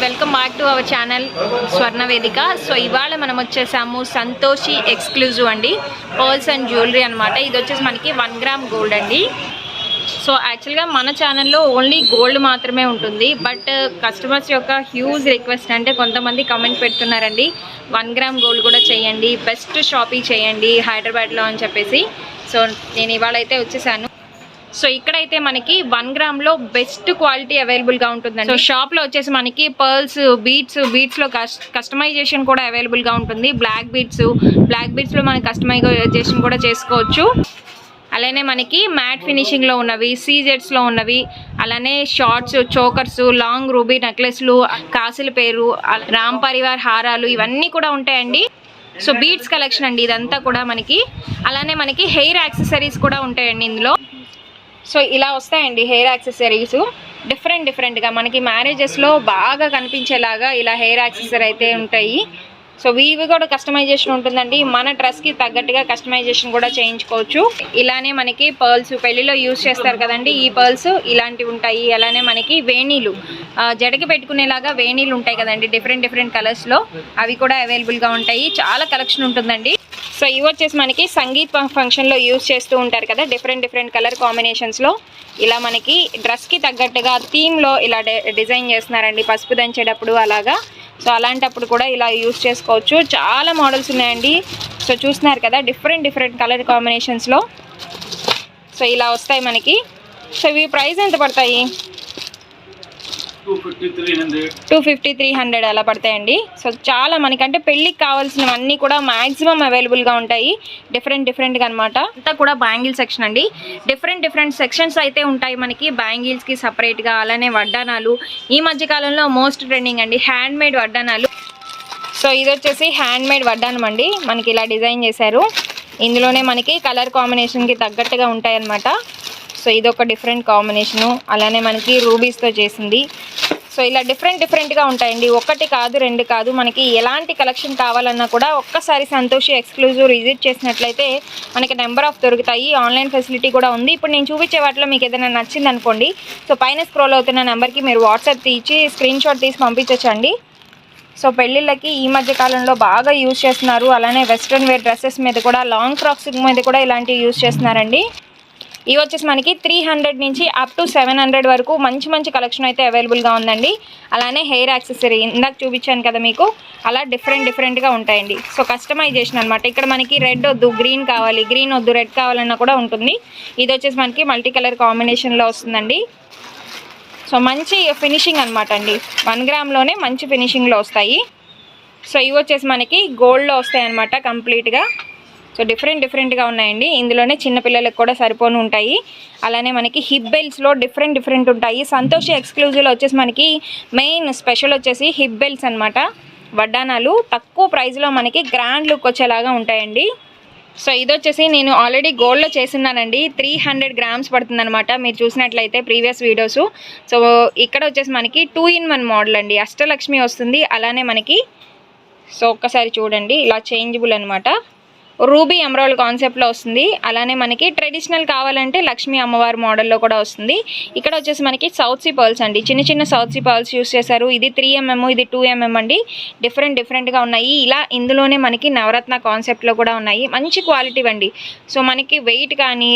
Welcome back to our channel స్వర్ణ వేదిక. So ఇవాళ మనం వచ్చేసాము సంతోషి ఎక్స్క్లూజివ్ అండి, పర్ల్స్ అండ్ జ్యువెలరీ అనమాట. ఇది వచ్చేసి మనకి 1 గ్రామ్ గోల్డ్ అండి. సో యాక్చువల్గా మన ఛానల్లో ఓన్లీ గోల్డ్ మాత్రమే ఉంటుంది, బట్ కస్టమర్స్ యొక్క హ్యూజ్ రిక్వెస్ట్ అంటే కొంతమంది కమెంట్ పెడుతున్నారండి 1 గ్రామ్ గోల్డ్ కూడా చేయండి, బెస్ట్ షాపింగ్ చేయండి హైదరాబాద్లో అని చెప్పేసి. సో నేను ఇవాళ అయితే వచ్చేసాను. సో ఇక్కడైతే మనకి 1 గ్రామ్లో బెస్ట్ క్వాలిటీ అవైలబుల్గా ఉంటుందండి. సో షాప్లో వచ్చేసి మనకి పర్ల్స్, బీడ్స్లో కస్టమైజేషన్ కూడా అవైలబుల్గా ఉంటుంది. బ్లాక్ బీడ్స్లో మనం కస్టమైజేషన్ కూడా చేసుకోవచ్చు. అలానే మనకి మ్యాట్ ఫినిషింగ్లో ఉన్నవి, సీజెట్స్లో ఉన్నవి, అలానే షార్ట్స్, చోకర్స్, లాంగ్ రూబీ నెక్లెస్లు, కాసుల పేరు, రామ్ పరివార్ హారాలు ఇవన్నీ కూడా ఉంటాయండి. సో బీడ్స్ కలెక్షన్ అండి ఇదంతా కూడా మనకి. అలానే మనకి హెయిర్ యాక్సెసరీస్ కూడా ఉంటాయండి ఇందులో. సో ఇలా వస్తాయండి హెయిర్ యాక్సెసరీస్ డిఫరెంట్గా మనకి మ్యారేజెస్లో బాగా కనిపించేలాగా ఇలా హెయిర్ యాక్సెసరీ అయితే ఉంటాయి. సో ఇవి కూడా కస్టమైజేషన్ ఉంటుందండి, మన డ్రెస్కి తగ్గట్టుగా కస్టమైజేషన్ కూడా చేయించుకోవచ్చు. ఇలానే మనకి పర్ల్స్ పెళ్లిలో యూజ్ చేస్తారు కదండి, ఈ పర్ల్స్ ఇలాంటివి ఉంటాయి. అలానే మనకి వేణీలు, జడకి పెట్టుకునేలాగా వేణీలు ఉంటాయి కదండి డిఫరెంట్ కలర్స్లో, అవి కూడా అవైలబుల్గా ఉంటాయి. చాలా కలెక్షన్ ఉంటుందండి. సో ఇవి వచ్చేసి మనకి సంగీత్ ఫంక్షన్లో యూజ్ చేస్తూ ఉంటారు కదా, డిఫరెంట్ కలర్ కాంబినేషన్స్లో ఇలా మనకి డ్రెస్కి తగ్గట్టుగా థీమ్లో ఇలా డిజైన్ చేస్తున్నారండి పసుపు దంచేటప్పుడు అలాగా. సో అలాంటప్పుడు కూడా ఇలా యూజ్ చేసుకోవచ్చు. చాలా మోడల్స్ ఉన్నాయండి. సో చూస్తున్నారు కదా డిఫరెంట్ కలర్ కాంబినేషన్స్లో. సో ఇలా వస్తాయి మనకి. సో ఇవి ప్రైస్ ఎంత పడతాయి? 250-300 అలా పడతాయండి. సో చాలా మనకంటే పెళ్ళికి కావాల్సినవన్నీ కూడా మ్యాక్సిమం అవైలబుల్గా ఉంటాయి డిఫరెంట్గా అనమాట. అంతా కూడా బ్యాంగిల్ సెక్షన్ అండి. డిఫరెంట్ సెక్షన్స్ అయితే ఉంటాయి మనకి బ్యాంగిల్స్కి సపరేట్గా. అలానే వడ్డానాలు ఈ మధ్యకాలంలో మోస్ట్ ట్రెండింగ్ అండి, హ్యాండ్ మేడ్ వడ్డానాలు. సో ఇది వచ్చేసి హ్యాండ్ మేడ్ వడ్డానం అండి, మనకి ఇలా డిజైన్ చేశారు. ఇందులోనే మనకి కలర్ కాంబినేషన్కి తగ్గట్టుగా ఉంటాయి అన్నమాట. సో ఇదొక డిఫరెంట్ కాంబినేషను. అలానే మనకి రూబీస్తో చేసింది. సో ఇలా డిఫరెంట్గా ఉంటాయండి, ఒకటి కాదు రెండు కాదు. మనకి ఎలాంటి కలెక్షన్ కావాలన్నా కూడా ఒక్కసారి సంతోషి ఎక్స్క్లూజివ్ విజిట్ చేసినట్లయితే మనకి నెంబర్ ఆఫ్ దొరుకుతాయి. ఆన్లైన్ ఫెసిలిటీ కూడా ఉంది. ఇప్పుడు నేను చూపించే వాటిలో మీకు ఏదైనా నచ్చింది అనుకోండి, సో పైన స్క్రోల్ అవుతున్న నెంబర్కి మీరు వాట్సాప్ తీసి స్క్రీన్ షాట్ తీసి పంపించండి. సో పెళ్ళిళ్ళకి ఈ మధ్య కాలంలో బాగా యూజ్ చేస్తున్నారు. అలానే వెస్ట్రన్ వేర్ డ్రెస్సెస్ మీద కూడా, లాంగ్ ఫ్రాక్స్ మీద కూడా ఇలాంటివి యూజ్ చేస్తున్నారండి. ఇవి వచ్చేసి మనకి 300 నుంచి అప్ టు 700 వరకు మంచి కలెక్షన్ అయితే అవైలబుల్గా ఉందండి. అలానే హెయిర్ యాక్సెసరీ ఇందాక చూపించాను కదా మీకు, అలా డిఫరెంట్గా ఉంటాయండి. సో కస్టమైజేషన్ అనమాట. ఇక్కడ మనకి రెడ్ వద్దు గ్రీన్ కావాలి, గ్రీన్ వద్దు రెడ్ కావాలన్నా కూడా ఉంటుంది. ఇది వచ్చేసి మనకి మల్టీ కలర్ కాంబినేషన్లో వస్తుందండి. సో మంచి ఫినిషింగ్ అనమాట అండి, 1 గ్రామ్లోనే మంచి ఫినిషింగ్లో వస్తాయి. సో ఇవి వచ్చేసి మనకి గోల్డ్లో వస్తాయి అనమాట కంప్లీట్గా. సో డిఫరెంట్గా ఉన్నాయండి. ఇందులోనే చిన్నపిల్లలకు కూడా సరిపోను ఉంటాయి. అలానే మనకి హిప్ బెల్ట్స్లో డిఫరెంట్ ఉంటాయి. సంతోషి ఎక్స్క్లూజివ్లో వచ్చేసి మనకి మెయిన్ స్పెషల్ వచ్చేసి హిప్ బెల్ట్స్ అనమాట. వడ్డానాలు తక్కువ ప్రైస్లో మనకి గ్రాండ్ లుక్ వచ్చేలాగా ఉంటాయండి. సో ఇది వచ్చేసి నేను ఆల్రెడీ గోల్డ్లో చేస్తున్నానండి, 300 గ్రామ్స్ పడుతుందనమాట మీరు చూసినట్లయితే ప్రీవియస్ వీడియోస్. సో ఇక్కడ వచ్చేసి మనకి 2-in-1 మోడల్ అండి, అష్టలక్ష్మి వస్తుంది. అలానే మనకి సో ఒక్కసారి చూడండి ఇలా చేంజబుల్ అనమాట, రూబీ ఎమరాల్డ్ కాన్సెప్ట్లో వస్తుంది. అలానే మనకి ట్రెడిషనల్ కావాలంటే లక్ష్మీ అమ్మవారి మోడల్లో కూడా వస్తుంది. ఇక్కడ వచ్చేసి మనకి సౌత్ సీ పర్ల్స్ అండి, చిన్న సౌత్ సీ పర్ల్స్ యూస్ చేశారు. ఇది 3mm, ఇది 2mm అండి. డిఫరెంట్గా ఉన్నాయి. ఇలా ఇందులోనే మనకి నవరత్న కాన్సెప్ట్లో కూడా ఉన్నాయి. మంచి క్వాలిటీ అండి. సో మనకి వెయిట్ కానీ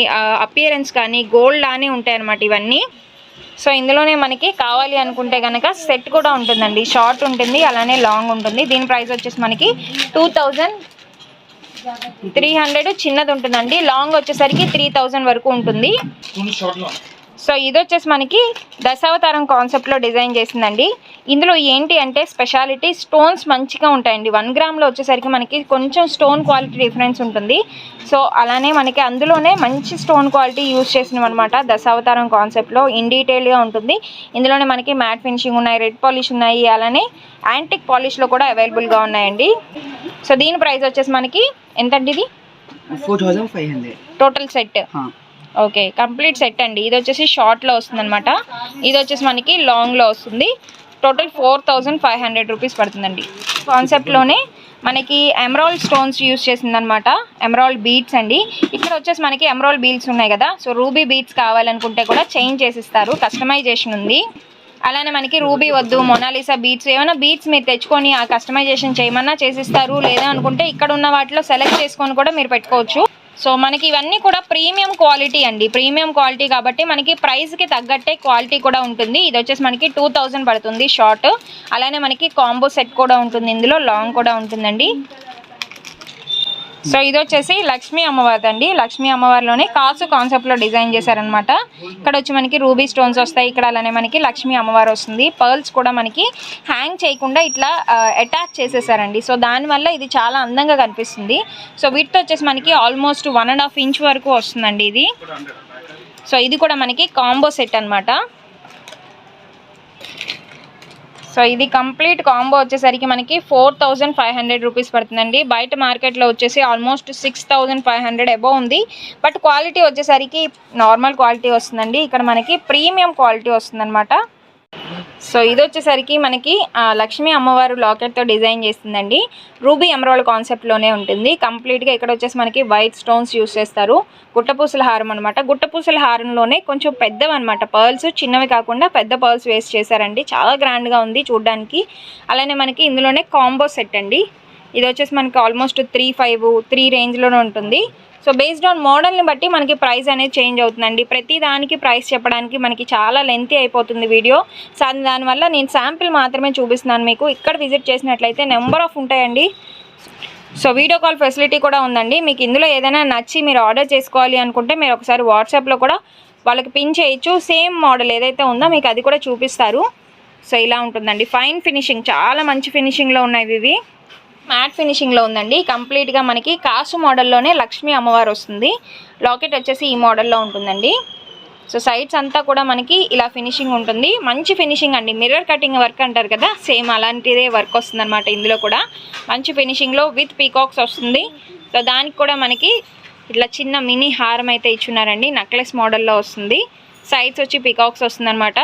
అపియరెన్స్ కానీ గోల్డ్ లానే ఉంటాయి అన్నమాట ఇవన్నీ. సో ఇందులోనే మనకి కావాలి అనుకుంటే కనుక సెట్ కూడా ఉంటుందండి, షార్ట్ ఉంటుంది అలానే లాంగ్ ఉంటుంది. దీని ప్రైస్ వచ్చేసి మనకి 2300 చిన్నది ఉంటుందండి, లాంగ్ వచ్చేసరికి 3000 వరకు ఉంటుంది. సో ఇది వచ్చేసి మనకి దశావతారం కాన్సెప్ట్లో డిజైన్ చేసిందండి. ఇందులో ఏంటి అంటే స్పెషాలిటీ స్టోన్స్ మంచిగా ఉంటాయండి. 1 గ్రామ్లో వచ్చేసరికి మనకి కొంచెం స్టోన్ క్వాలిటీ డిఫరెన్స్ ఉంటుంది. సో అలానే మనకి అందులోనే మంచి స్టోన్ క్వాలిటీ యూజ్ చేసినవి అనమాట. దశావతారం కాన్సెప్ట్లో ఇన్ డీటెయిల్గా ఉంటుంది. ఇందులోనే మనకి మ్యాట్ ఫినిషింగ్ ఉన్నాయి, రెడ్ పాలిష్ ఉన్నాయి, అలానే యాంటిక్ పాలిష్లో కూడా అవైలబుల్గా ఉన్నాయండి. సో దీని ప్రైస్ వచ్చేసి మనకి ఎంతండి? ఇది 4500 total set. Okay complete set అండి. ఇది వచ్చేసి షార్ట్లో వస్తుంది అనమాట, ఇది వచ్చేసి మనకి లాంగ్లో వస్తుంది. టోటల్ 4500 రూపీస్ పడుతుందండి. కాన్సెప్ట్లోనే మనకి ఎమరాల్డ్ స్టోన్స్ యూజ్ చేసిందనమాట, ఎమరాల్డ్ బీడ్స్ అండి. ఇక్కడ వచ్చేసి మనకి ఎమరాల్డ్ బీడ్స్ ఉన్నాయి కదా, సో రూబీ బీడ్స్ కావాలనుకుంటే కూడా చేంజ్ చేసిస్తారు, కస్టమైజేషన్ ఉంది. అలానే మనకి రూబీ వద్దు, మొనాలిసా బీట్స్, ఏమైనా బీట్స్ మీరు తెచ్చుకొని ఆ కస్టమైజేషన్ చేయమన్నా చేసిస్తారు. లేదా అనుకుంటే ఇక్కడ ఉన్న వాటిలో సెలెక్ట్ చేసుకొని కూడా మీరు పెట్టుకోవచ్చు. సో మనకి ఇవన్నీ కూడా ప్రీమియం క్వాలిటీ అండి. ప్రీమియం క్వాలిటీ కాబట్టి మనకి ప్రైస్కి తగ్గట్టే క్వాలిటీ కూడా ఉంటుంది. ఇది వచ్చేసి మనకి 2000 పడుతుంది షార్ట్. అలానే మనకి కాంబో సెట్ కూడా ఉంటుంది, ఇందులో లాంగ్ కూడా ఉంటుందండి. సో ఇది వచ్చేసి లక్ష్మీ అమ్మవారి అండి. లక్ష్మీ అమ్మవారిలోనే కాసు కాన్సెప్ట్లో డిజైన్ చేశారనమాట. ఇక్కడ వచ్చి మనకి రూబీ స్టోన్స్ వస్తాయి. ఇక్కడ అలానే మనకి లక్ష్మీ అమ్మవారు వస్తుంది. పర్ల్స్ కూడా మనకి హ్యాంగ్ చేయకుండా ఇట్లా అటాచ్ చేసేసారండి. సో దానివల్ల ఇది చాలా అందంగా కనిపిస్తుంది. సో వీటితో వచ్చేసి మనకి ఆల్మోస్ట్ 1.5 ఇంచ్ వరకు వస్తుందండి ఇది. సో ఇది కూడా మనకి కాంబో సెట్ అనమాట. సో ఇది కంప్లీట్ కాంబో వచ్చేసరికి మనకి 4500 రూపీస్ పడుతుందండి. బయట మార్కెట్లో వచ్చేసి ఆల్మోస్ట్ 6500 అబోవ్ ఉంది. బట్ క్వాలిటీ వచ్చేసరికి నార్మల్ క్వాలిటీ వస్తుందండి. ఇక్కడ మనకి ప్రీమియం క్వాలిటీ వస్తుందన్నమాట. సో ఇది వచ్చేసరికి మనకి లక్ష్మీ అమ్మవారు లాకెట్తో డిజైన్ చేస్తుందండి. రూబీ ఎమరాల్డ్ కాన్సెప్ట్లోనే ఉంటుంది కంప్లీట్గా. ఇక్కడ వచ్చేసి మనకి వైట్ స్టోన్స్ యూస్ చేస్తారు. గుట్టపూసల హారం అనమాట. గుట్టపూసల హారంలోనే కొంచెం పెద్దవి అనమాట పర్ల్స్, చిన్నవి కాకుండా పెద్ద పర్ల్స్ వేస్ట్ చేశారండి. చాలా గ్రాండ్గా ఉంది చూడడానికి. అలానే మనకి ఇందులోనే కాంబో సెట్ అండి. ఇది వచ్చేసి మనకి ఆల్మోస్ట్ 3 రేంజ్లోనే ఉంటుంది. సో బేస్డ్ ఆన్ మోడల్ని బట్టి మనకి ప్రైస్ అనేది చేంజ్ అవుతుందండి. ప్రతి దానికి ప్రైస్ చెప్పడానికి మనకి చాలా లెంతీ అయిపోతుంది వీడియో. సో దానివల్ల నేను శాంపిల్ మాత్రమే చూపిస్తున్నాను మీకు. ఇక్కడ విజిట్ చేసినట్లయితే నెంబర్ ఆఫ్ ఉంటాయండి. సో వీడియో కాల్ ఫెసిలిటీ కూడా ఉందండి. మీకు ఇందులో ఏదైనా నచ్చి మీరు ఆర్డర్ చేసుకోవాలి అనుకుంటే మీరు ఒకసారి వాట్సాప్లో కూడా వాళ్ళకి పిన్ చేయొచ్చు. సేమ్ మోడల్ ఏదైతే ఉందో మీకు అది కూడా చూపిస్తారు. సో ఇలా ఉంటుందండి. ఫైన్ ఫినిషింగ్, చాలా మంచి ఫినిషింగ్లో ఉన్నాయి ఇవి. మ్యాట్ ఫినిషింగ్లో ఉందండి. కంప్లీట్గా మనకి కాసు మోడల్లోనే లక్ష్మీ అమ్మవారు వస్తుంది. లాకెట్ వచ్చేసి ఈ మోడల్లో ఉంటుందండి. సో సైడ్స్ అంతా కూడా మనకి ఇలా ఫినిషింగ్ ఉంటుంది. మంచి ఫినిషింగ్ అండి. మిర్రర్ కటింగ్ వర్క్ అంటారు కదా, సేమ్ అలాంటిదే వర్క్ వస్తుంది అనమాట. ఇందులో కూడా మంచి ఫినిషింగ్లో విత్ పీకాక్స్ వస్తుంది. సో దానికి కూడా మనకి ఇట్లా చిన్న మినీ హారం అయితే ఇచ్చున్నారండి. నెక్లెస్ మోడల్లో వస్తుంది. సైడ్స్ వచ్చి పీకాక్స్ వస్తుంది అనమాట.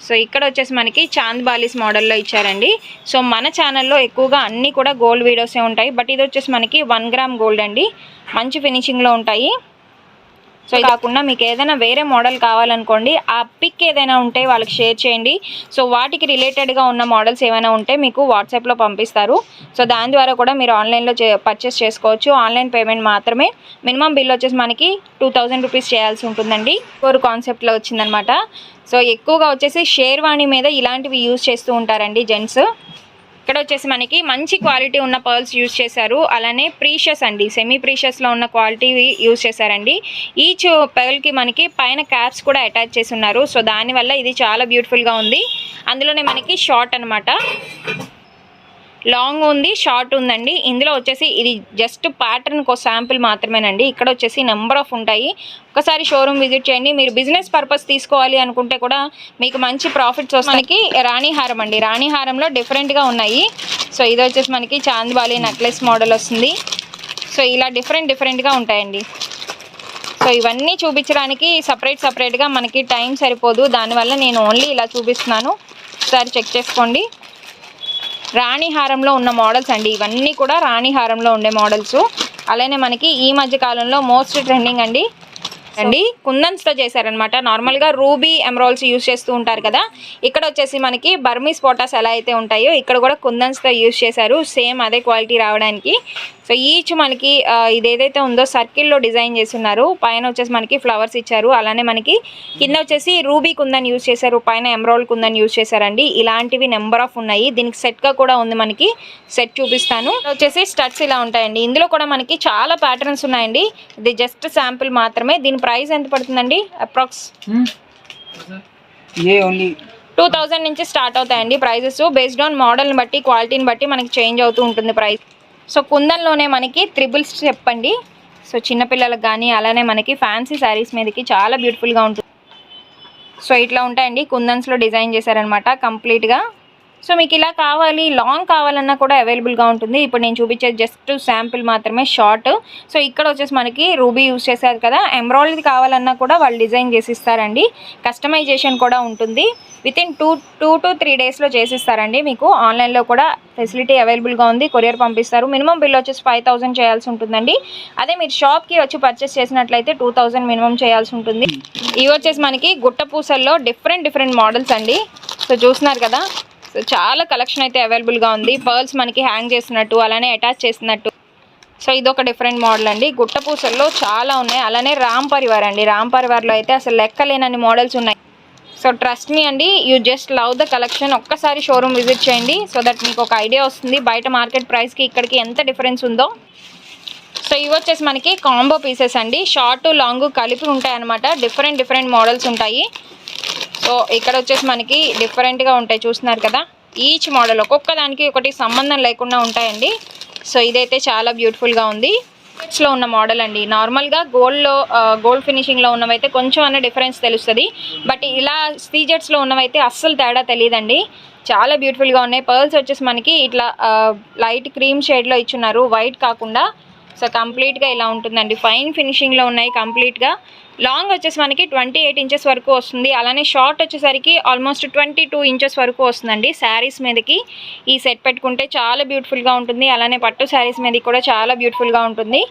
సో ఇక్కడ వచ్చేసి మనకి చాంద్ బాలీస్ మోడల్లో ఇచ్చారండి. సో మన ఛానల్లో ఎక్కువగా అన్నీ కూడా గోల్డ్ వీడియోసే ఉంటాయి. బట్ ఇది వచ్చేసి మనకి 1 గ్రామ్ గోల్డ్ అండి. మంచి ఫినిషింగ్లో ఉంటాయి. సో ఇది కాకుండా మీకు ఏదైనా వేరే మోడల్ కావాలనుకోండి, ఆ పిక్ ఏదైనా ఉంటే వాళ్ళకి షేర్ చేయండి. సో వాటికి రిలేటెడ్గా ఉన్న మోడల్స్ ఏమైనా ఉంటే మీకు వాట్సాప్లో పంపిస్తారు. సో దాని ద్వారా కూడా మీరు ఆన్లైన్లో పర్చేస్ చేసుకోవచ్చు. ఆన్లైన్ పేమెంట్ మాత్రమే. మినిమం బిల్ వచ్చేసి మనకి 2000 రూపీస్ చేయాల్సి ఉంటుందండి. కోర్ కాన్సెప్ట్లో వచ్చిందనమాట. సో ఎక్కువగా వచ్చేసి షేర్వాణి మీద ఇలాంటివి యూజ్ చేస్తూ ఉంటారండి జెంట్స్. ఇక్కడ వచ్చేసి మనకి మంచి క్వాలిటీ ఉన్న పర్ల్స్ యూజ్ చేశారు. అలానే ప్రీషియస్ అండి, సెమీ ప్రీషియస్లో ఉన్న క్వాలిటీ యూజ్ చేశారండి. ఈచ్ పర్ల్కి మనకి పైన క్యాప్స్ కూడా అటాచ్ చేసి ఉన్నారు. సో దానివల్ల ఇది చాలా బ్యూటిఫుల్గా ఉంది. అందులోనే మనకి షార్ట్ అనమాట. లాంగ్ ఉంది, షార్ట్ ఉందండి. ఇందులో వచ్చేసి ఇది జస్ట్ ప్యాటర్న్కి ఒక శాంపిల్ మాత్రమేనండి. ఇక్కడ వచ్చేసి నెంబర్ ఆఫ్ ఉంటాయి. ఒకసారి షోరూమ్ విజిట్ చేయండి. మీరు బిజినెస్ పర్పస్ తీసుకోవాలి అనుకుంటే కూడా మీకు మంచి ప్రాఫిట్స్ వస్తాయి. మనకి రాణి హారం అండి. రాణి హారంలో డిఫరెంట్గా ఉన్నాయి. సో ఇది వచ్చేసి మనకి చాంద్బాలి నెక్లెస్ మోడల్ వస్తుంది. సో ఇలా డిఫరెంట్గా ఉంటాయండి. సో ఇవన్నీ చూపించడానికి సపరేట్గా మనకి టైం సరిపోదు. దానివల్ల నేను ఓన్లీ ఇలా చూపిస్తున్నాను. ఒకసారి చెక్ చేసుకోండి. రాణి హారంలో ఉన్న మోడల్స్ అండి ఇవన్నీ కూడా. రాణి హారంలో ఉండే మోడల్స్. అలానే మనకి ఈ మధ్య కాలంలో మోస్ట్ ట్రెండింగ్ అండి కుందన్స్తో చేశారనమాట. నార్మల్గా రూబీ ఎమరాల్డ్స్ యూజ్ చేస్తూ ఉంటారు కదా, ఇక్కడ వచ్చేసి మనకి బర్మీస్ పోటాస్ ఎలా అయితే ఉంటాయో ఇక్కడ కూడా కుందన్స్తో యూజ్ చేశారు. సేమ్ అదే క్వాలిటీ రావడానికి. సో ఈచ్ మనకి ఇది ఏదైతే ఉందో సర్కిల్లో డిజైన్ చేస్తున్నారు. పైన వచ్చేసి మనకి ఫ్లవర్స్ ఇచ్చారు. అలానే మనకి కింద వచ్చేసి రూబీ కుందన్ యూజ్ చేశారు, పైన ఎమరాల్డ్ కుందన్ యూజ్ చేశారండి. ఇలాంటివి నెంబర్ ఆఫ్ ఉన్నాయి. దీనికి సెట్గా కూడా ఉంది. మనకి సెట్ చూపిస్తాను. వచ్చేసి స్టడ్స్ ఇలా ఉంటాయండి. ఇందులో కూడా మనకి చాలా ప్యాటర్న్స్ ఉన్నాయండి. ఇది జస్ట్ శాంపిల్ మాత్రమే. దీని ప్రైస్ ఎంత పడుతుందండి? అప్రాక్స్ 2000 నుంచి స్టార్ట్ అవుతాయండి ప్రైజెస్. బేస్డ్ ఆన్ మోడల్ని బట్టి, క్వాలిటీని బట్టి మనకి చేంజ్ అవుతూ ఉంటుంది ప్రైస్. సో కుందన్లోనే మనకి త్రిబుల్స్ చెప్పండి. సో చిన్నపిల్లలకు కానీ అలానే మనకి ఫ్యాన్సీ శారీస్ మీదకి చాలా బ్యూటిఫుల్గా ఉంటుంది. సో ఇట్లా ఉంటాయండి. కుందన్స్లో డిజైన్ చేశారనమాట కంప్లీట్గా. సో మీకు ఇలా కావాలి, లాంగ్ కావాలన్నా కూడా అవైలబుల్గా ఉంటుంది. ఇప్పుడు నేను చూపించేది జస్ట్ శాంపిల్ మాత్రమే, షార్ట్. సో ఇక్కడ వచ్చేసి మనకి రూబీ యూస్ చేశారు కదా, ఎమరాల్డ్ కావాలన్నా కూడా వాళ్ళు డిజైన్ చేసి ఇస్తారండి. కస్టమైజేషన్ కూడా ఉంటుంది. వితిన్ 2 to 3 డేస్లో చేసిస్తారండి. మీకు ఆన్లైన్లో కూడా ఫెసిలిటీ అవైలబుల్గా ఉంది, కొరియర్ పంపిస్తారు. మినిమం బిల్ వచ్చేసి 5000 చేయాల్సి ఉంటుందండి. అదే మీరు షాప్కి వచ్చి పర్చేస్ చేసినట్లయితే 2000 మినిమం చేయాల్సి ఉంటుంది. ఇవి వచ్చేసి మనకి గుట్ట పూసల్లో డిఫరెంట్ మోడల్స్ అండి. సో చూస్తున్నారు కదా, సో చాలా కలెక్షన్ అయితే అవైలబుల్గా ఉంది. పర్ల్స్ మనకి హ్యాంగ్ చేసినట్టు, అలానే అటాచ్ చేసినట్టు. సో ఇదొక డిఫరెంట్ మోడల్ అండి. గుట్ట పూసల్లో చాలా ఉన్నాయి. అలానే రామ్ పరివార్ అండి, రామ్ పరివార్లో అయితే అసలు లెక్కలేనన్ని మోడల్స్ ఉన్నాయి. సో ట్రస్ట్ మీ అండి, you just love the collection. ఒక్కసారి షోరూమ్ విజిట్ చేయండి, సో దట్ మీకు ఒక ఐడియా వస్తుంది బయట మార్కెట్ ప్రైస్కి ఇక్కడికి ఎంత డిఫరెన్స్ ఉందో. సో ఇవి వచ్చేసి మనకి కాంబో పీసెస్ అండి, షార్ట్ లాంగ్ కలిపి ఉంటాయి అన్నమాట. డిఫరెంట్ మోడల్స్ ఉంటాయి. సో ఇక్కడ వచ్చేసి మనకి డిఫరెంట్గా ఉంటాయి, చూస్తున్నారు కదా. ఈచ్ మోడల్ ఒక్కొక్క దానికి ఒకటి సంబంధం లేకుండా ఉంటాయండి. సో ఇదైతే చాలా బ్యూటిఫుల్గా ఉంది. లో ఉన్న మోడల్ అండి. నార్మల్గా గోల్డ్ ఫినిషింగ్లో ఉన్నవైతే కొంచెం అన్న డిఫరెన్స్ తెలుస్తుంది, బట్ ఇలా సీజెట్స్లో ఉన్నవైతే అస్సలు తేడా తెలియదండి. చాలా బ్యూటిఫుల్గా ఉన్నాయి. పర్ల్స్ వచ్చేసి మనకి ఇట్లా లైట్ క్రీమ్ షేడ్లో ఇచ్చున్నారు, వైట్ కాకుండా. సో కంప్లీట్గా ఇలా ఉంటుందండి. ఫైన్ ఫినిషింగ్లో ఉన్నాయి కంప్లీట్గా. లాంగ్ వచ్చేసి మనకి 28 ఇంచెస్ వరకు వస్తుంది. అలానే షార్ట్ వచ్చేసరికి ఆల్మోస్ట్ 22 ఇంచెస్ వరకు వస్తుందండి. శారీస్ మీదకి ఈ సెట్ పెట్టుకుంటే చాలా బ్యూటిఫుల్గా ఉంటుంది. అలానే పట్టు శారీస్ మీదకి కూడా చాలా బ్యూటిఫుల్గా ఉంటుంది.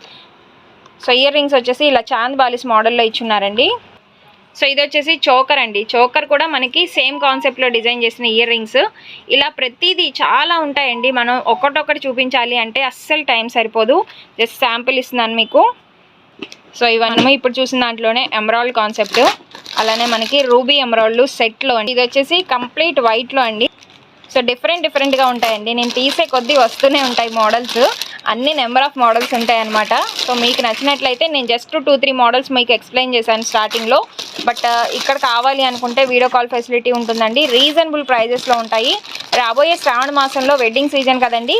సో ఇయర్ రింగ్స్ వచ్చేసి ఇలా చాంద్ బాలిస్ మోడల్లో ఇచ్చున్నారండి. సో ఇది వచ్చేసి చోకర్ అండి. చోకర్ కూడా మనకి సేమ్ కాన్సెప్ట్లో డిజైన్ చేసిన ఇయర్ రింగ్స్. ఇలా ప్రతిదీ చాలా ఉంటాయండి. మనం ఒక్కటొక్కటి చూపించాలి అంటే అస్సలు టైం సరిపోదు. జస్ట్ శాంపిల్ ఇస్తున్నాను మీకు. సో ఇవన్నీ ఇప్పుడు చూసిన దాంట్లోనే ఎమరాల్డ్ కాన్సెప్ట్, అలానే మనకి రూబీ ఎమరాల్డ్ సెట్లో అండి. ఇది వచ్చేసి కంప్లీట్ వైట్లో అండి. సో డిఫరెంట్గా ఉంటాయండి. నేను తీసే కొద్దీ వస్తూనే ఉంటాయి మోడల్స్, అన్ని నెంబర్ ఆఫ్ మోడల్స్ ఉంటాయి అన్నమాట. సో మీకు నచ్చినట్లయితే నేను జస్ట్ 2-3 మోడల్స్ మీకు ఎక్స్ప్లెయిన్ చేశాను స్టార్టింగ్లో. బట్ ఇక్కడ కావాలి అనుకుంటే వీడియో కాల్ ఫెసిలిటీ ఉంటుందండి. రీజనబుల్ ప్రైజెస్లో ఉంటాయి. రాబోయే శ్రావణ మాసంలో వెడ్డింగ్ సీజన్ కదండి.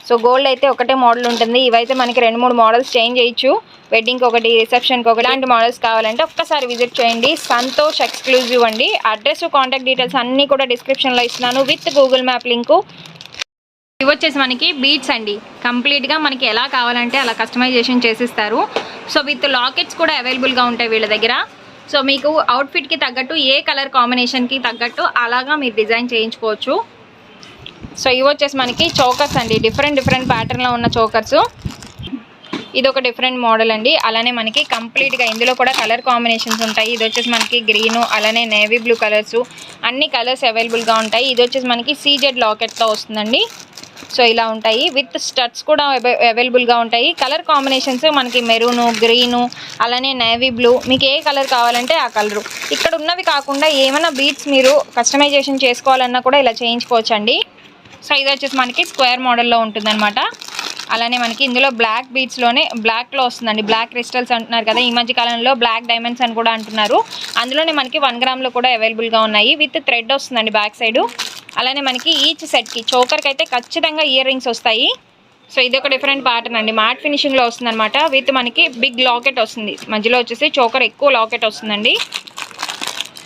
సో గోల్డ్ అయితే ఒకటే మోడల్ ఉంటుంది. ఇవైతే మనకి 2-3 మోడల్స్ చేంజ్ చేయొచ్చు. వెడ్డింగ్కి ఒకటి, రిసెప్షన్కి ఒకటి, ఇలాంటి మోడల్స్ కావాలంటే ఒక్కసారి విజిట్ చేయండి. సంతోష్ ఎక్స్క్లూజివ్ అండి. అడ్రస్, కాంటాక్ట్ డీటెయిల్స్ అన్నీ కూడా డిస్క్రిప్షన్లో ఇస్తున్నాను విత్ గూగుల్ మ్యాప్ లింకు. ఇవి వచ్చేసి మనకి బీడ్స్ అండి. కంప్లీట్గా మనకి ఎలా కావాలంటే అలా కస్టమైజేషన్ చేసిస్తారు. సో విత్ లాకెట్స్ కూడా అవైలబుల్గా ఉంటాయి వీళ్ళ దగ్గర. సో మీకు అవుట్ఫిట్కి తగ్గట్టు, ఏ కలర్ కాంబినేషన్కి తగ్గట్టు అలాగా మీరు డిజైన్ చేయించుకోవచ్చు. సో ఇవి వచ్చేసి మనకి చోకర్స్ అండి. డిఫరెంట్ ప్యాటర్న్లో ఉన్న చోకర్స్. ఇది ఒక డిఫరెంట్ మోడల్ అండి. అలానే మనకి కంప్లీట్గా ఇందులో కూడా కలర్ కాంబినేషన్స్ ఉంటాయి. ఇది వచ్చేసి మనకి గ్రీను, అలానే నేవీ బ్లూ కలర్స్, అన్ని కలర్స్ అవైలబుల్గా ఉంటాయి. ఇది వచ్చేసి మనకి సీజెడ్ లాకెట్తో వస్తుందండి. సో ఇలా ఉంటాయి. విత్ స్టడ్స్ కూడా అవైలబుల్గా ఉంటాయి. కలర్ కాంబినేషన్స్ మనకి మెరూను, గ్రీను, అలానే నేవీ బ్లూ, మీకు ఏ కలర్ కావాలంటే ఆ కలరు. ఇక్కడ ఉన్నవి కాకుండా ఏమైనా బీడ్స్ మీరు కస్టమైజేషన్ చేసుకోవాలన్నా కూడా ఇలా చేయించుకోవచ్చండి. సో ఇది వచ్చేసి మనకి స్క్వేర్ మోడల్లో ఉంటుందన్నమాట. అలానే మనకి ఇందులో బ్లాక్ బీడ్స్లోనే బ్లాక్లో వస్తుందండి. బ్లాక్ క్రిస్టల్స్ అంటున్నారు కదా, ఈ మధ్య కాలంలో బ్లాక్ డైమండ్స్ అని కూడా అంటున్నారు. అందులోనే మనకి 1 గ్రామ్లో కూడా అవైలబుల్గా ఉన్నాయి. విత్ థ్రెడ్ వస్తుందండి బ్యాక్ సైడ్. అలానే మనకి ఈచ్ సెట్కి చోకర్కి అయితే ఖచ్చితంగా ఇయర్ రింగ్స్ వస్తాయి. సో ఇది ఒక డిఫరెంట్ ప్యాటర్న్ అండి. మ్యాట్ ఫినిషింగ్లో వస్తుంది అనమాట. విత్ మనకి బిగ్ లాకెట్ వస్తుంది. మధ్యలో వచ్చేసి చోకర్ ఎక్కువ లాకెట్ వస్తుందండి.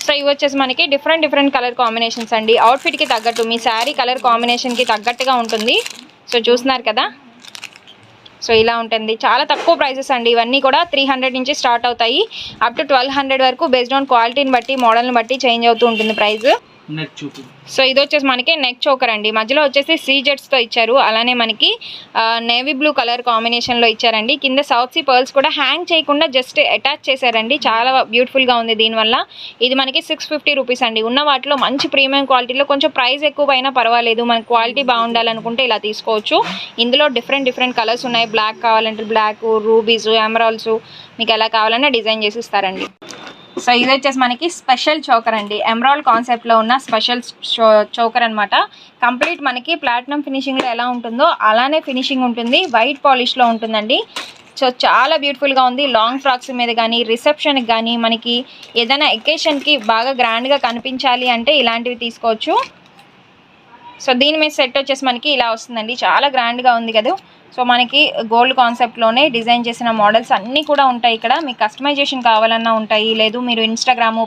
సో ఇవి వచ్చేసి మనకి డిఫరెంట్ కలర్ కాంబినేషన్స్ అండి. అవుట్ఫిట్కి తగ్గట్టు, మీ శారీ కలర్ కాంబినేషన్కి తగ్గట్టుగా ఉంటుంది. సో చూస్తున్నారు కదా, సో ఇలా ఉంటుంది. చాలా తక్కువ ప్రైసెస్ అండి. ఇవన్నీ కూడా 300 నుంచి స్టార్ట్ అవుతాయి, అప్ టు 1200 వరకు. బేస్డ్ ఆన్ క్వాలిటీని బట్టి, మోడల్ని బట్టి చేంజ్ అవుతూ ఉంటుంది ప్రైస్. సో ఇది వచ్చేసి మనకి నెక్ చోకర్ అండి. మధ్యలో వచ్చేసి సీజెట్స్తో ఇచ్చారు. అలానే మనకి నేవీ బ్లూ కలర్ కాంబినేషన్లో ఇచ్చారండి. కింద సౌత్ సీ పర్ల్స్ కూడా హ్యాంగ్ చేయకుండా జస్ట్ అటాచ్ చేశారండి. చాలా బ్యూటిఫుల్గా ఉంది దీనివల్ల. ఇది మనకి 650 రూపీస్ అండి. ఉన్న వాటిలో మంచి ప్రీమియం క్వాలిటీలో, కొంచెం ప్రైస్ ఎక్కువ అయినా పర్వాలేదు, మనకి క్వాలిటీ బాగుండాలనుకుంటే ఇలా తీసుకోవచ్చు. ఇందులో డిఫరెంట్ కలర్స్ ఉన్నాయి. బ్లాక్ కావాలంటే బ్లాక్, రూబీస్, ఎమరాల్డ్స్, మీకు ఎలా కావాలన్నా డిజైన్ చేసి ఇస్తారండి. సో ఇది వచ్చేసి మనకి స్పెషల్ చోకర్ అండి. ఎమరాల్డ్ కాన్సెప్ట్లో ఉన్న స్పెషల్ చోకర్ అనమాట. కంప్లీట్ మనకి ప్లాటినం ఫినిషింగ్లో ఎలా ఉంటుందో అలానే ఫినిషింగ్ ఉంటుంది. వైట్ పాలిష్లో ఉంటుందండి. సో చాలా బ్యూటిఫుల్గా ఉంది. లాంగ్ ఫ్రాక్స్ మీద కానీ, రిసెప్షన్కి కానీ, మనకి ఏదైనా ఎకేషన్కి బాగా గ్రాండ్గా కనిపించాలి అంటే ఇలాంటివి తీసుకోవచ్చు. సో దీని మీద సెట్ వచ్చేసి మనకి ఇలా వస్తుందండి, చాలా గ్రాండ్గా ఉంది కదా. సో మనకి గోల్డ్ కాన్సెప్ట్లోనే డిజైన్ చేసిన మోడల్స్ అన్నీ కూడా ఉంటాయి ఇక్కడ. మీకు కస్టమైజేషన్ కావాలన్నా ఉంటాయి, లేదు మీరు ఇన్స్టాగ్రాము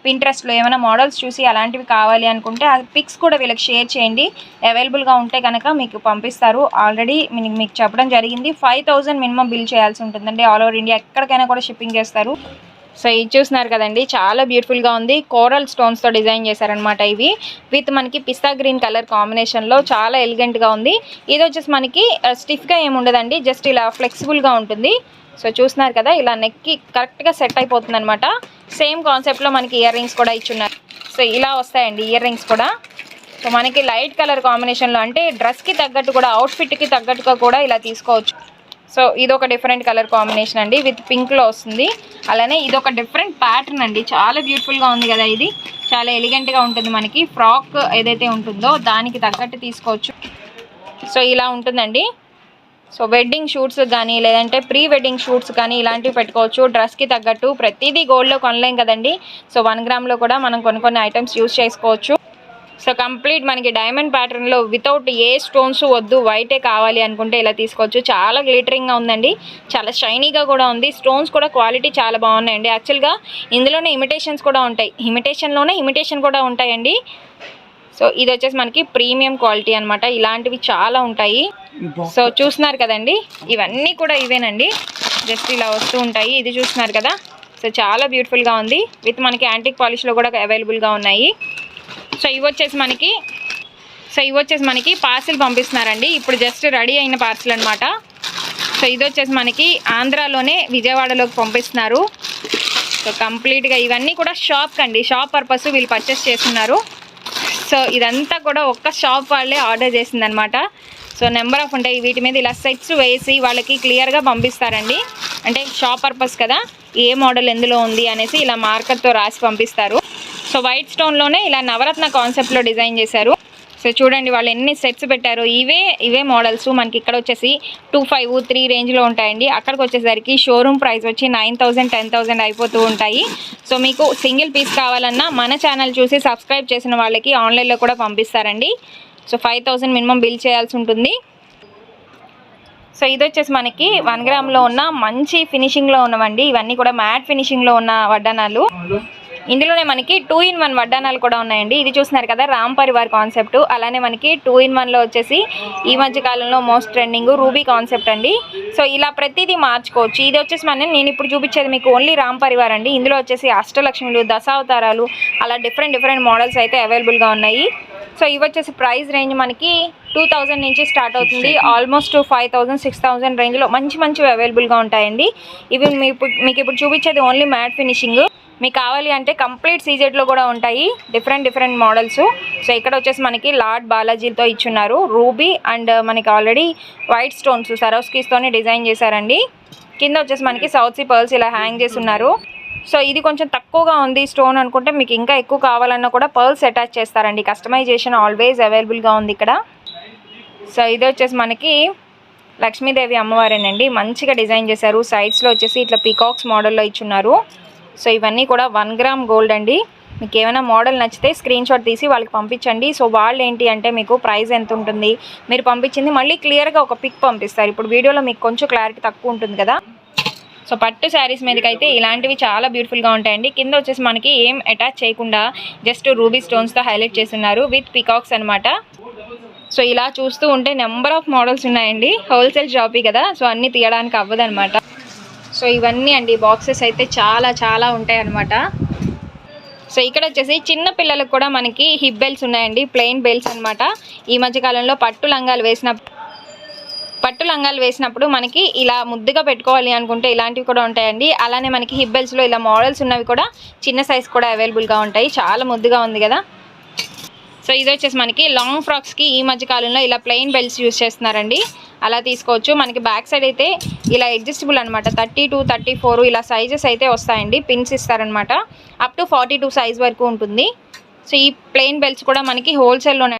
పింట్రెస్ట్లో ఏమైనా మోడల్స్ చూసి అలాంటివి కావాలి అనుకుంటే ఆ పిక్స్ కూడా వీళ్ళకి షేర్ చేయండి. అవైలబుల్గా ఉంటే కనుక మీకు పంపిస్తారు. ఆల్రెడీ మీకు చెప్పడం జరిగింది 5000 మినిమం బిల్ చేయాల్సి ఉంటుందండి. ఆల్ ఓవర్ ఇండియా ఎక్కడికైనా కూడా షిప్పింగ్ చేస్తారు. సో ఇది చూస్తున్నారు కదండి, చాలా బ్యూటిఫుల్గా ఉంది. కోరల్ స్టోన్స్తో డిజైన్ చేశారనమాట. ఇవి విత్ మనకి పిస్తా గ్రీన్ కలర్ కాంబినేషన్లో చాలా ఎలిగెంట్గా ఉంది. ఇది వచ్చేసి మనకి స్టిఫ్గా ఏమి ఉండదండి, జస్ట్ ఇలా ఫ్లెక్సిబుల్గా ఉంటుంది. సో చూస్తున్నారు కదా, ఇలా నెక్కి కరెక్ట్గా సెట్ అయిపోతుంది అనమాట. సేమ్ కాన్సెప్ట్లో మనకి ఇయర్ రింగ్స్ కూడా ఇచ్చున్నారు. సో ఇలా వస్తాయండి ఇయర్ రింగ్స్ కూడా. సో మనకి లైట్ కలర్ కాంబినేషన్లో, అంటే డ్రెస్కి తగ్గట్టు కూడా, అవుట్ఫిట్కి తగ్గట్టుగా కూడా ఇలా తీసుకోవచ్చు. సో ఇదొక డిఫరెంట్ కలర్ కాంబినేషన్ అండి, విత్ పింక్లో వస్తుంది. అలానే ఇదొక డిఫరెంట్ ప్యాటర్న్ అండి, చాలా బ్యూటిఫుల్గా ఉంది కదా. ఇది చాలా ఎలిగెంట్గా ఉంటుంది. మనకి ఫ్రాక్ ఏదైతే ఉంటుందో దానికి తగ్గట్టు తీసుకోవచ్చు. సో ఇలా ఉంటుందండి. సో వెడ్డింగ్ షూట్స్ కానీ, లేదంటే ప్రీ వెడ్డింగ్ షూట్స్ కానీ ఇలాంటివి పెట్టుకోవచ్చు. డ్రెస్కి తగ్గట్టు ప్రతిదీ గోల్డ్లో కొనలేం కదండి. సో 1 గ్రామ్లో కూడా మనం కొన్ని ఐటమ్స్ యూస్ చేసుకోవచ్చు. సో కంప్లీట్ మనకి డైమండ్ ప్యాటర్న్లో వితౌట్ ఏ స్టోన్స్ వద్దు, వైటే కావాలి అనుకుంటే ఇలా తీసుకోవచ్చు. చాలా గ్లిటరింగ్గా ఉందండి, చాలా షైనీగా కూడా ఉంది. స్టోన్స్ కూడా క్వాలిటీ చాలా బాగున్నాయండి. యాక్చువల్గా ఇందులోనే ఇమిటేషన్స్ కూడా ఉంటాయి, ఇమిటేషన్ కూడా ఉంటాయండి. సో ఇది వచ్చేసి మనకి ప్రీమియం క్వాలిటీ అనమాట. ఇలాంటివి చాలా ఉంటాయి. సో చూస్తున్నారు కదండి, ఇవన్నీ కూడా ఇవేనండి, జస్ట్ ఇలా వస్తూ ఉంటాయి. ఇది చూస్తున్నారు కదా, సో చాలా బ్యూటిఫుల్గా ఉంది. విత్ మనకి యాంటిక్ పాలిష్లో కూడా అవైలబుల్గా ఉన్నాయి. సో ఇవి వచ్చేసి మనకి పార్సిల్ పంపిస్తున్నారండి. ఇప్పుడు జస్ట్ రెడీ అయిన పార్సిల్ అనమాట. సో ఇది వచ్చేసి మనకి ఆంధ్రాలోనే విజయవాడలోకి పంపిస్తున్నారు. సో కంప్లీట్గా ఇవన్నీ కూడా షాప్ పర్పస్ వీళ్ళు పర్చేస్ చేస్తున్నారు. సో ఇదంతా కూడా ఒక్క షాప్ వాళ్ళే ఆర్డర్ చేసిందనమాట. సో నెంబర్ ఆఫ్ ఉంటాయి వీటి మీద, ఇలా సెట్స్ వేసి వాళ్ళకి క్లియర్గా పంపిస్తారండి. అంటే షాప్ పర్పస్ కదా, ఏ మోడల్ ఎందులో ఉంది అనేసి ఇలా మార్కర్తో రాసి పంపిస్తారు. సో వైట్ స్టోన్లోనే ఇలా నవరత్న కాన్సెప్ట్లో డిజైన్ చేశారు. సో చూడండి వాళ్ళు ఎన్ని సెట్స్ పెట్టారు. ఇవే మోడల్స్ మనకి ఇక్కడ వచ్చేసి 2,500, 3 రేంజ్లో ఉంటాయండి. అక్కడికి వచ్చేసరికి షోరూమ్ ప్రైస్ వచ్చి 9,000, 10,000 అయిపోతూ ఉంటాయి. సో మీకు సింగిల్ పీస్ కావాలన్నా మన ఛానల్ చూసి సబ్స్క్రైబ్ చేసిన వాళ్ళకి ఆన్లైన్లో కూడా పంపిస్తారండి. సో 5,000 మినిమం బిల్ చేయాల్సి ఉంటుంది. సో ఇది వచ్చేసి మనకి 1 గ్రామ్లో ఉన్న మంచి ఫినిషింగ్లో ఉన్నవండి. ఇవన్నీ కూడా మ్యాట్ ఫినిషింగ్లో ఉన్న వడ్డానాలు. ఇందులోనే మనకి 2-in-1 వడ్డానాలు కూడా ఉన్నాయండి. ఇది చూస్తున్నారు కదా, రామ్ పరివార్ కాన్సెప్ట్. అలానే మనకి 2-in-1లో వచ్చేసి ఈ మధ్య కాలంలో మోస్ట్ ట్రెండింగ్ రూబీ కాన్సెప్ట్ అండి. సో ఇలా ప్రతిదీ మార్చుకోవచ్చు. ఇది వచ్చేసి నేను ఇప్పుడు చూపించేది మీకు ఓన్లీ రామ్ పరివార్ అండి. ఇందులో వచ్చేసి అష్టలక్ష్మిలు, దశావతారాలు, అలా డిఫరెంట్ మోడల్స్ అయితే అవైలబుల్గా ఉన్నాయి. సో ఇవి వచ్చేసి ప్రైస్ రేంజ్ మనకి 2,000 నుంచి స్టార్ట్ అవుతుంది. ఆల్మోస్ట్ 5,000, 6,000 రేంజ్లో మంచివి అవైలబుల్గా ఉంటాయండి. ఇవి మీకు ఇప్పుడు చూపించేది ఓన్లీ మ్యాట్ ఫినిషింగ్. మీకు కావాలి అంటే కంప్లీట్ సీజెడ్లో కూడా ఉంటాయి డిఫరెంట్ మోడల్స్. సో ఇక్కడ వచ్చేసి మనకి లార్డ్ బాలాజీతో ఇచ్చున్నారు. రూబీ అండ్ మనకి ఆల్రెడీ వైట్ స్టోన్స్ సరోస్కీస్తోనే డిజైన్ చేశారండి. కింద వచ్చేసి మనకి సౌత్ సీ పర్ల్స్ ఇలా హ్యాంగ్ చేసి ఉన్నారు. సో ఇది కొంచెం తక్కువగా ఉంది స్టోన్ అనుకుంటే మీకు ఇంకా ఎక్కువ కావాలన్నా కూడా పర్ల్స్ అటాచ్ చేస్తారండి. కస్టమైజేషన్ ఆల్వేస్ అవైలబుల్గా ఉంది ఇక్కడ. సో ఇది వచ్చేసి మనకి లక్ష్మీదేవి అమ్మవారేనండి, మంచిగా డిజైన్ చేశారు. సైడ్స్లో వచ్చేసి ఇట్లా పీకాక్స్ మోడల్లో ఇచ్చున్నారు. సో ఇవన్నీ కూడా 1 గ్రామ్ గోల్డ్ అండి. మీకు ఏమైనా మోడల్ నచ్చితే స్క్రీన్ షాట్ తీసి వాళ్ళకి పంపించండి. సో వాళ్ళు ఏంటి అంటే మీకు ప్రైస్ ఎంత ఉంటుంది, మీరు పంపించింది మళ్ళీ క్లియర్గా ఒక పిక్ పంపిస్తారు. ఇప్పుడు వీడియోలో మీకు కొంచెం క్లారిటీ తక్కువ ఉంటుంది కదా. సో పట్టు శారీస్ మీదకైతే ఇలాంటివి చాలా బ్యూటిఫుల్గా ఉంటాయండి. కింద వచ్చేసి మనకి ఏం అటాచ్ చేయకుండా జస్ట్ రూబీ స్టోన్స్తో హైలైట్ చేస్తున్నారు విత్ పీకాక్స్ అనమాట. సో ఇలా చూస్తూ ఉంటే నెంబర్ ఆఫ్ మోడల్స్ ఉన్నాయండి. హోల్సేల్ షాపీ కదా, సో అన్నీ తీయడానికి అవ్వదనమాట. సో ఇవన్నీ అండి బాక్సెస్ అయితే చాలా ఉంటాయి అన్నమాట. సో ఇక్కడ వచ్చేసి చిన్న పిల్లలకు కూడా మనకి హిప్ బెల్ట్స్ ఉన్నాయండి, ప్లెయిన్ బెల్ట్స్ అనమాట. ఈ మధ్యకాలంలో పట్టు లంగాలు వేసినప్పుడు మనకి ఇలా ముద్దుగా పెట్టుకోవాలి అనుకుంటే ఇలాంటివి కూడా ఉంటాయండి. అలానే మనకి హిప్ బెల్ట్స్లో ఇలా మోడల్స్ ఉన్నవి కూడా చిన్న సైజ్ కూడా అవైలబుల్గా ఉంటాయి. చాలా ముద్దుగా ఉంది కదా. సో ఇది వచ్చేసి మనకి లాంగ్ ఫ్రాక్స్కి ఈ మధ్యకాలంలో ఇలా ప్లెయిన్ బెల్ట్స్ యూస్ చేస్తున్నారండి. అలా తీసుకోవచ్చు. మనకి బ్యాక్ సైడ్ అయితే ఇలా అడ్జస్టబుల్ అనమాట. 32, 34 ఇలా సైజెస్ అయితే వస్తాయండి. పిన్స్ ఇస్తారనమాట. అప్ టు 42 సైజ్ వరకు ఉంటుంది. సో ఈ ప్లెయిన్ బెల్ట్స్ కూడా మనకి హోల్సేల్లోనే